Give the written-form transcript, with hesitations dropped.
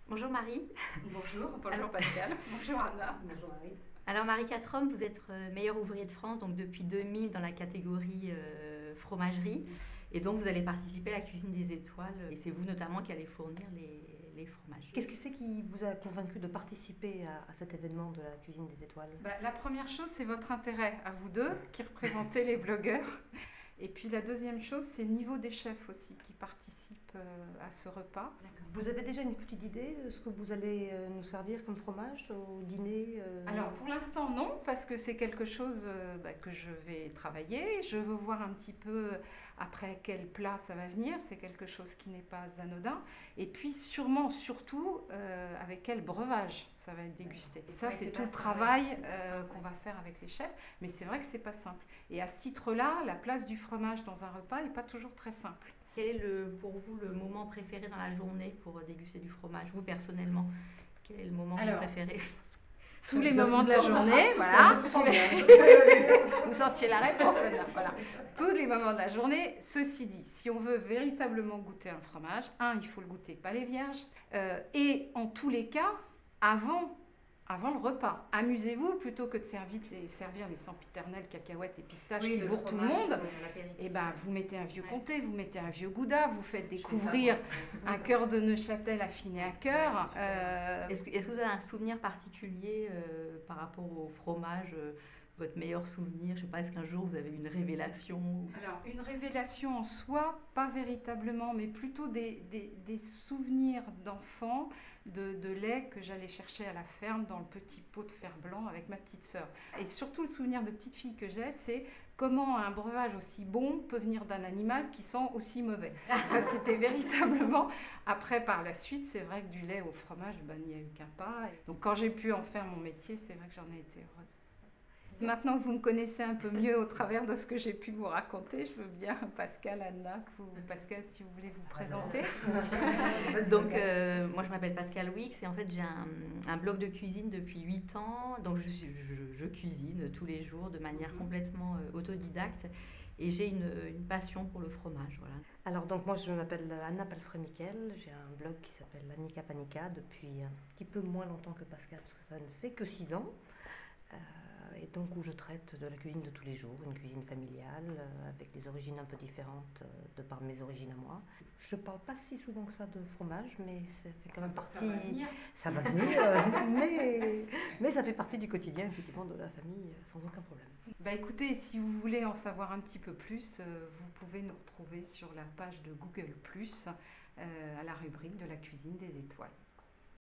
Bonjour Marie. Bonjour Pascal. Bonjour Anna. Bonjour Marie. Alors Marie Quatrom, vous êtes meilleur ouvrier de France donc depuis 2000 dans la catégorie fromagerie. Et donc vous allez participer à la cuisine des étoiles. Et c'est vous notamment qui allez fournir les fromages. Qu'est-ce que c'est qui vous a convaincu de participer à cet événement de la cuisine des étoiles? La première chose, c'est votre intérêt à vous deux qui représentez les blogueurs. Et puis la deuxième chose, c'est le niveau des chefs aussi qui participent à ce repas. Vous avez déjà une petite idée de ce que vous allez nous servir comme fromage au dîner? Alors pour l'instant non, parce que c'est quelque chose que je vais travailler. Je veux voir un petit peu après quel plat ça va venir. C'est quelque chose qui n'est pas anodin. Et puis sûrement, surtout, avec quel breuvage ça va être dégusté. Et ça, c'est tout le travail qu'on va faire avec les chefs. Mais c'est vrai que c'est pas simple. Et à ce titre-là, la place du fromage dans un repas n'est pas toujours très simple. Quel est pour vous le moment préféré dans la journée pour déguster du fromage, vous personnellement? Quel est le moment que vous préférez? Tous les moments de la journée, voilà. Vous sentiez la réponse, là. Voilà. Tous les moments de la journée. Ceci dit, si on veut véritablement goûter un fromage, il faut le goûter pas les vierges. Et en tous les cas, avant le repas. Amusez-vous plutôt que de servir les sempiternelles cacahuètes et pistaches qui bourrent tout le monde. Et vous mettez un vieux comté, vous mettez un vieux gouda, vous faites découvrir un cœur de Neuchâtel affiné à cœur. Est-ce que vous avez un souvenir particulier par rapport au fromage, votre meilleur souvenir? Je ne sais pas, est-ce qu'un jour vous avez une révélation? Alors, une révélation en soi, pas véritablement, mais plutôt des souvenirs d'enfants, de lait que j'allais chercher à la ferme dans le petit pot de fer blanc avec ma petite sœur. Et surtout, le souvenir de petite fille que j'ai, c'est comment un breuvage aussi bon peut venir d'un animal qui sent aussi mauvais. Enfin, c'était véritablement... Après, par la suite, c'est vrai que du lait au fromage, il n'y a eu qu'un pas. Donc, quand j'ai pu en faire mon métier, c'est vrai que j'en ai été heureuse. Maintenant que vous me connaissez un peu mieux au travers de ce que j'ai pu vous raconter, je veux bien, Pascal, Anna, Pascal, si vous voulez vous présenter. Donc, moi, je m'appelle Pascal Wix et en fait, j'ai un blog de cuisine depuis 8 ans. Donc, je cuisine tous les jours de manière complètement autodidacte et j'ai une passion pour le fromage. Voilà. Alors, donc, moi, je m'appelle Anna Palfré-Miquel. J'ai un blog qui s'appelle Annika Panika depuis un petit peu moins longtemps que Pascal, parce que ça ne fait que 6 ans. Et donc où je traite de la cuisine de tous les jours, une cuisine familiale avec des origines un peu différentes de par mes origines à moi. Je ne parle pas si souvent que ça de fromage, mais ça fait quand même partie... Ça va venir, mais ça fait partie du quotidien effectivement de la famille sans aucun problème. Écoutez, si vous voulez en savoir un petit peu plus, vous pouvez nous retrouver sur la page de Google+, à la rubrique de la cuisine des étoiles.